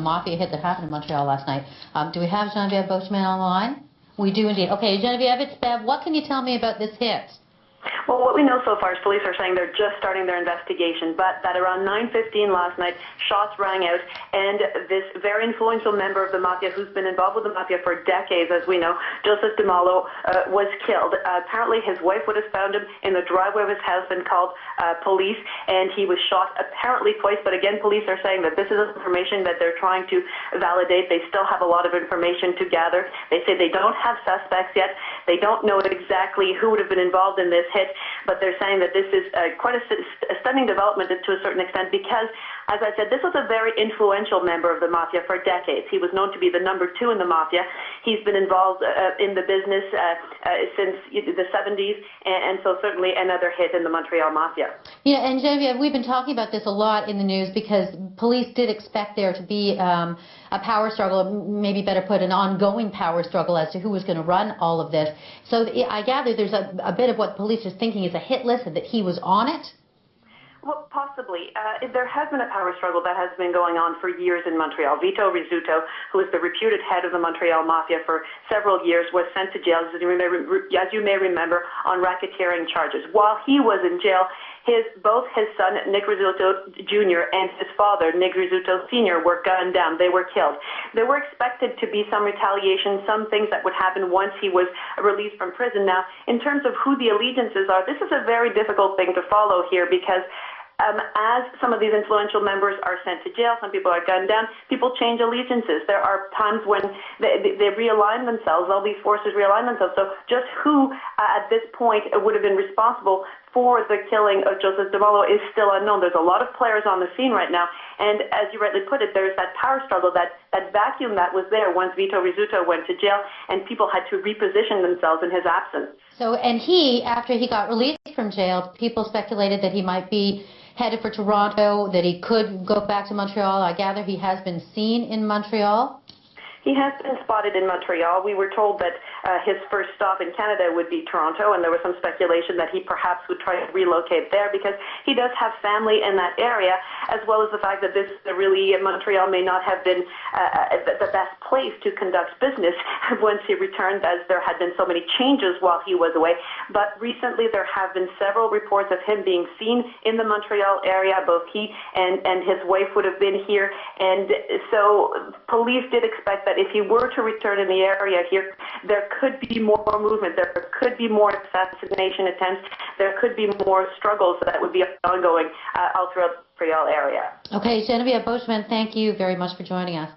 mafia hit that happened in Montreal last night. Do we have Geneviève Beauchemin on the line? We do indeed. Okay, Geneviève, it's Bev. What can you tell me about this hit? Well, what we know so far is police are saying they're just starting their investigation, but that around 9:15 last night, shots rang out, and this very influential member of the mafia, who's been involved with the mafia for decades, as we know, Joseph Maulo, was killed. Apparently, his wife would have found him in the driveway of his house and called police, and he was shot apparently twice, but again, police are saying that this is information that they're trying to validate. They still have a lot of information to gather. They say they don't have suspects yet. They don't know exactly who would have been involved in this hit, but they're saying that this is quite a stunning development to a certain extent because, as I said, this was a very influential member of the mafia for decades. He was known to be the number 2 in the mafia. He's been involved in the business since the 70s, and so certainly another hit in the Montreal mafia. Yeah, and Geneviève, we've been talking about this a lot in the news because police did expect there to be a power struggle, maybe better put, an ongoing power struggle as to who was going to run all of this. So I gather there's a bit of what police are thinking is a hit list and that he was on it? Well, possibly. There has been a power struggle that has been going on for years in Montreal. Vito Rizzuto, who is the reputed head of the Montreal Mafia for several years, was sent to jail, as you may remember, on racketeering charges. While he was in jail, both his son, Nick Rizzuto Jr., and his father, Nick Rizzuto Sr., were gunned down. They were killed. There were expected to be some retaliation, some things that would happen once he was released from prison. Now, in terms of who the allegiances are, this is a very difficult thing to follow here because as some of these influential members are sent to jail, some people are gunned down, people change allegiances. There are times when they realign themselves, all these forces realign themselves. So just who at this point would have been responsible for the killing of Joseph Maulo is still unknown. There's a lot of players on the scene right now, and as you rightly put it, there's that power struggle, that vacuum that was there once Vito Rizzuto went to jail, and people had to reposition themselves in his absence. So, and he, after he got released from jail, people speculated that he might be headed for Toronto, that he could go back to Montreal. I gather he has been seen in Montreal. He has been spotted in Montreal. We were told that his first stop in Canada would be Toronto, and there was some speculation that he perhaps would try to relocate there because he does have family in that area, as well as the fact that this really, Montreal may not have been the best place to conduct business once he returned, as there had been so many changes while he was away. But recently there have been several reports of him being seen in the Montreal area. Both he and his wife would have been here, and so police did expect that if he were to return in the area here, there could be more movement, there could be more assassination attempts, there could be more struggles that would be ongoing all throughout the Montreal area. Okay, Geneviève Beauchemin, thank you very much for joining us.